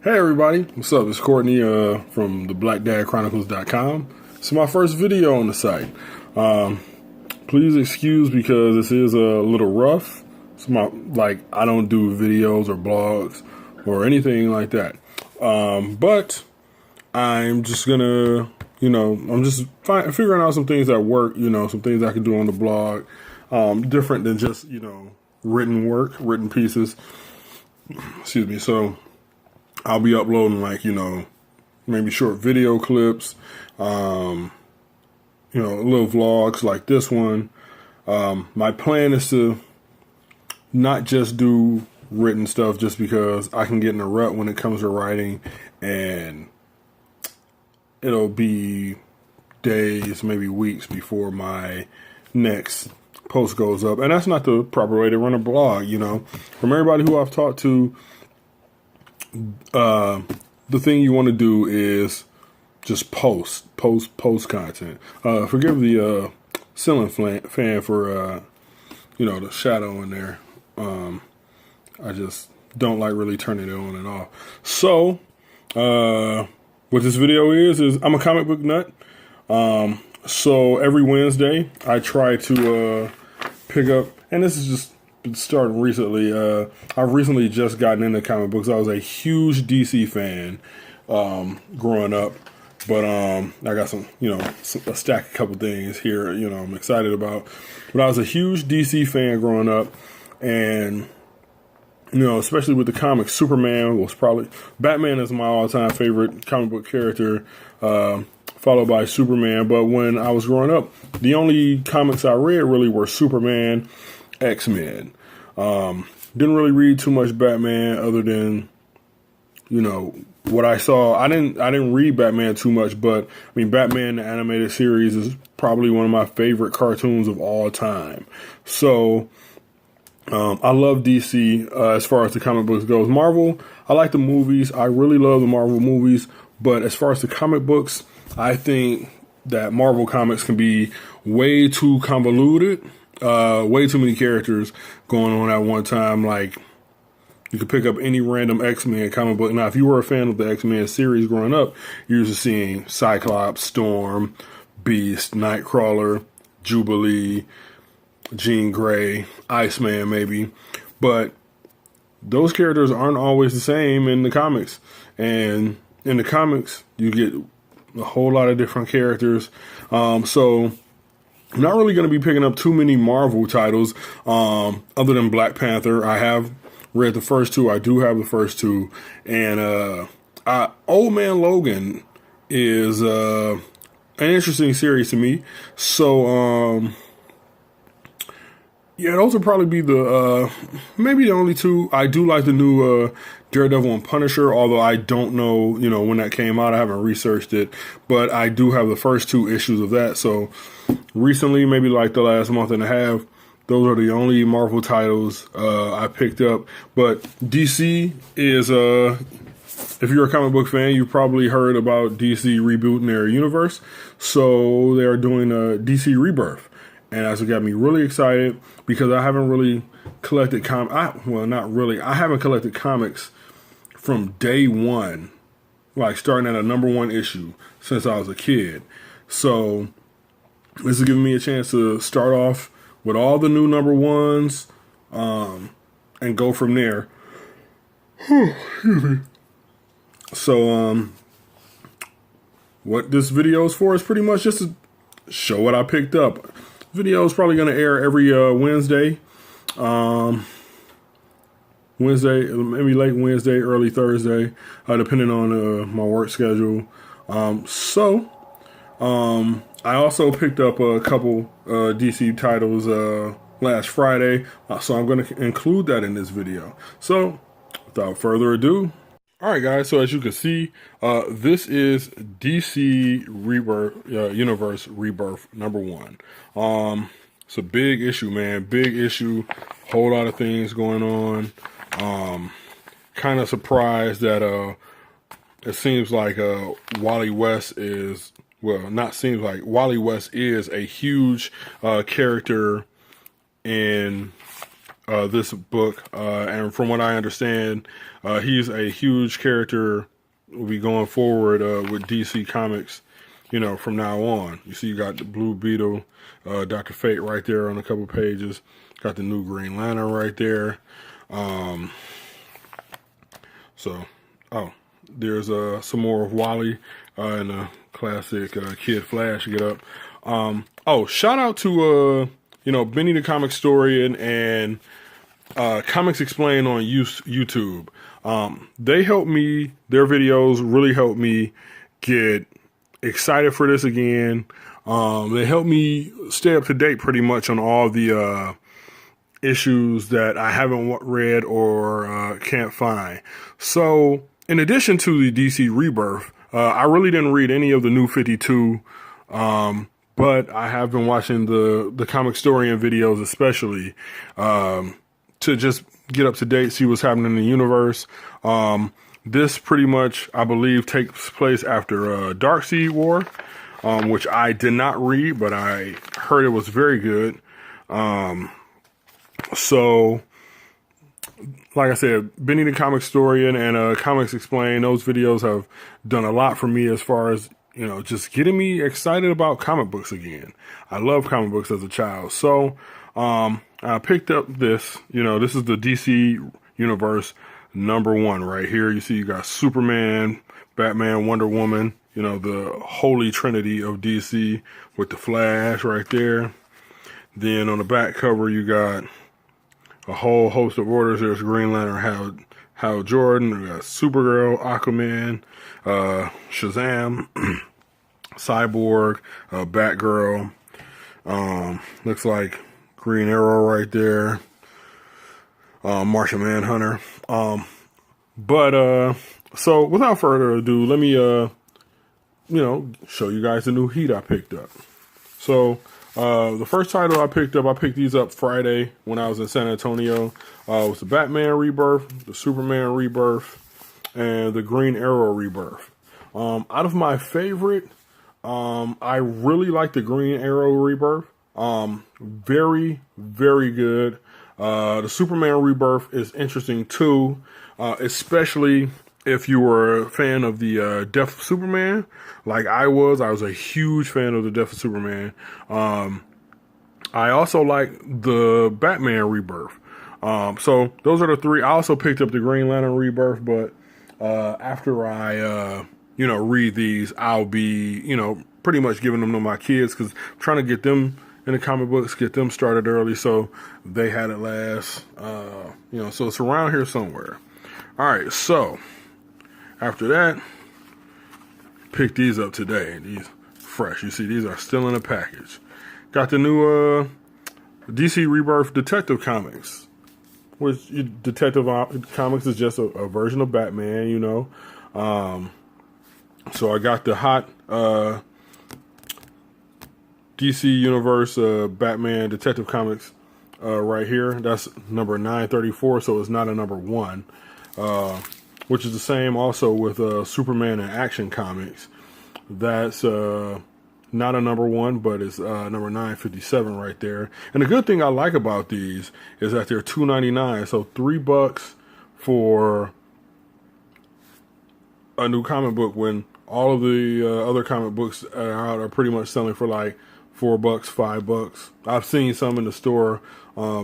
Hey everybody, what's up? It's Courtney from the BlackDadChronicles.com. It's my first video on the site. Please excuse because this is a little rough. It's I don't do videos or blogs or anything like that. But I'm just gonna, I'm just figuring out some things that work, some things I can do on the blog, different than just, written work, written pieces. Excuse me. So I'll be uploading maybe short video clips, little vlogs like this one. My plan is to not just do written stuff just because I can get in a rut when it comes to writing, and it'll be days, maybe weeks before my next post goes up. And that's not the proper way to run a blog, From everybody who I've talked to, the thing you want to do is just post content. Forgive the ceiling fan for the shadow in there. I just don't like really turning it on and off. So what this video is I'm a comic book nut. So every Wednesday I try to pick up, and this is just starting recently. I've recently just gotten into comic books. I was a huge DC fan growing up, but I got a stack, a couple things here, I'm excited about. But I was a huge DC fan growing up, and especially with the comics, Superman was probably, Batman is my all-time favorite comic book character, followed by Superman. But when I was growing up, the only comics I read really were Superman, X-Men. Didn't really read too much Batman other than, what I saw. I didn't read Batman too much, but Batman the animated series is probably one of my favorite cartoons of all time. So, I love DC, as far as the comic books goes. Marvel, I like the movies. I really love the Marvel movies, but as far as the comic books, I think that Marvel comics can be way too convoluted. Way too many characters going on at one time. Like, you could pick up any random X-Men comic book. Now, if you were a fan of the X-Men series growing up, you're used to seeing Cyclops, Storm, Beast, Nightcrawler, Jubilee, Jean Grey, Iceman maybe. But those characters aren't always the same in the comics. And in the comics, you get a whole lot of different characters. So I'm not really going to be picking up too many Marvel titles, other than Black Panther. I have read the first two. I do have the first two. And Old Man Logan is an interesting series to me. So, yeah, those will probably be maybe the only two. I do like the new Daredevil and Punisher, although I don't know, when that came out. I haven't researched it, but I do have the first two issues of that. So recently, maybe like the last month and a half, those are the only Marvel titles I picked up. But DC is, if you're a comic book fan, you probably heard about DC rebooting their universe. So they are doing a DC Rebirth. And that's what got me really excited, because I haven't really collected I haven't collected comics from day one, like starting at a #1 issue since I was a kid. So this is giving me a chance to start off with all the new #1s, and go from there. So, what this video is for is pretty much just to show what I picked up. Video is probably going to air every Wednesday. Maybe late Wednesday, early Thursday, depending on my work schedule. I also picked up a couple DC titles last Friday, so I'm going to include that in this video. So, without further ado, all right, guys. So as you can see, this is DC Rebirth Universe Rebirth #1. It's a big issue, man. Big issue. Whole lot of things going on. Kind of surprised that it seems like Wally West is, well, not seems like, Wally West is a huge character in this book, and from what I understand, he's a huge character. Will be going forward with DC Comics, from now on. You see, you got the Blue Beetle, Dr. Fate right there on a couple pages. Got the new Green Lantern right there. There's some more of Wally in a classic Kid Flash get up. Shout out to Benny the Comic Historian and Comics Explained on YouTube. They helped me. Their videos really helped me get excited for this again. They helped me stay up to date pretty much on all the issues that I haven't read or can't find. So, in addition to the DC Rebirth, I really didn't read any of the New 52, but I have been watching the Comic Historian videos, especially to just get up to date, see what's happening in the universe. This pretty much, I believe, takes place after Darkseid War, which I did not read, but I heard it was very good. So, like I said, Benny the Comic Historian and Comics Explained, those videos have done a lot for me as far as, just getting me excited about comic books again. I love comic books as a child. So, I picked up this, this is the DC Universe #1 right here. You see, you got Superman, Batman, Wonder Woman, the holy trinity of DC with the Flash right there. Then on the back cover, you got a whole host of orders. There's Green Lantern, Hal Jordan, we got Supergirl, Aquaman, Shazam, Cyborg, Batgirl. Looks like Green Arrow right there. Martian Manhunter. So without further ado, let me, show you guys the new heat I picked up. So, the first title I picked these up Friday when I was in San Antonio. It was the Batman Rebirth, the Superman Rebirth, and the Green Arrow Rebirth. Out of my favorite, I really like the Green Arrow Rebirth. Very, very good. The Superman Rebirth is interesting too, especially if you were a fan of the Death of Superman, like I was a huge fan of the Death of Superman. I also like the Batman Rebirth. So those are the three. I also picked up the Green Lantern Rebirth, but after I, read these, I'll be, pretty much giving them to my kids because I'm trying to get them in the comic books, get them started early so they had it last. So it's around here somewhere. All right, so after that, pick these up today. These fresh. You see, these are still in a package. Got the new DC Rebirth Detective Comics, which Detective Comics is just a version of Batman, So I got the hot DC Universe Batman Detective Comics right here. That's number 934, so it's not a number 1. Which is the same also with Superman and Action Comics. That's not a number 1, but it's number 957 right there. And the good thing I like about these is that they're $2.99, so $3 for a new comic book when all of the other comic books out are pretty much selling for like $4, $5. I've seen some in the store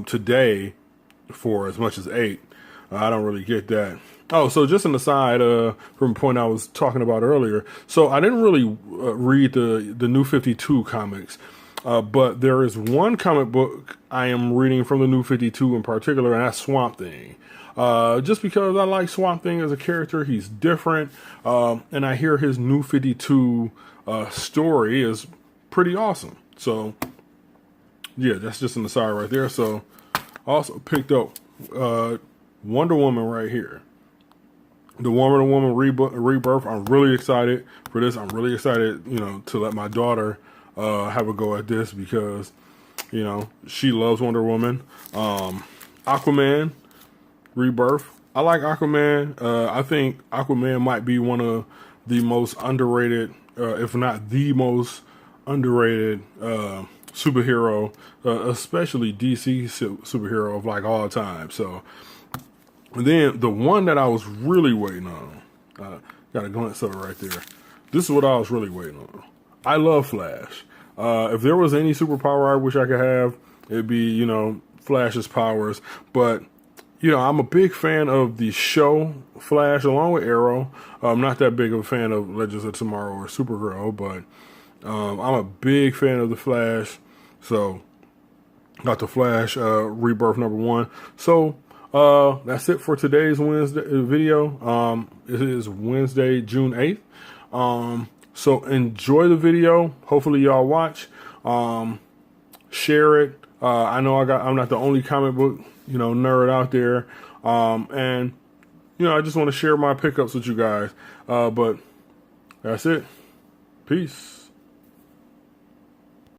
today for as much as $8. I don't really get that. Oh, so just an aside from a point I was talking about earlier. So I didn't really read the New 52 comics, but there is one comic book I am reading from the New 52 in particular, and that's Swamp Thing. Just because I like Swamp Thing as a character, he's different, and I hear his New 52 story is pretty awesome. So, yeah, that's just an aside right there. So, I also picked up Wonder Woman right here. The Wonder Woman Rebirth. I'm really excited for this. I'm really excited, to let my daughter have a go at this because, she loves Wonder Woman. Aquaman Rebirth. I like Aquaman. I think Aquaman might be one of the most underrated, if not the most underrated superhero, especially DC superhero of like all time. So, and then the one that I was really waiting on, got a glimpse of it right there. This is what I was really waiting on. I love Flash. If there was any superpower I wish I could have, it'd be, you know, Flash's powers. But, you know, I'm a big fan of the show Flash along with Arrow. I'm not that big of a fan of Legends of Tomorrow or Supergirl, but I'm a big fan of the Flash. So, got the Flash Rebirth #1. So, that's it for today's Wednesday video. It is Wednesday, June 8th. So enjoy the video. Hopefully y'all watch. Share it. I know I'm not the only comic book, you know, nerd out there. And you know, I just want to share my pickups with you guys. But that's it. Peace.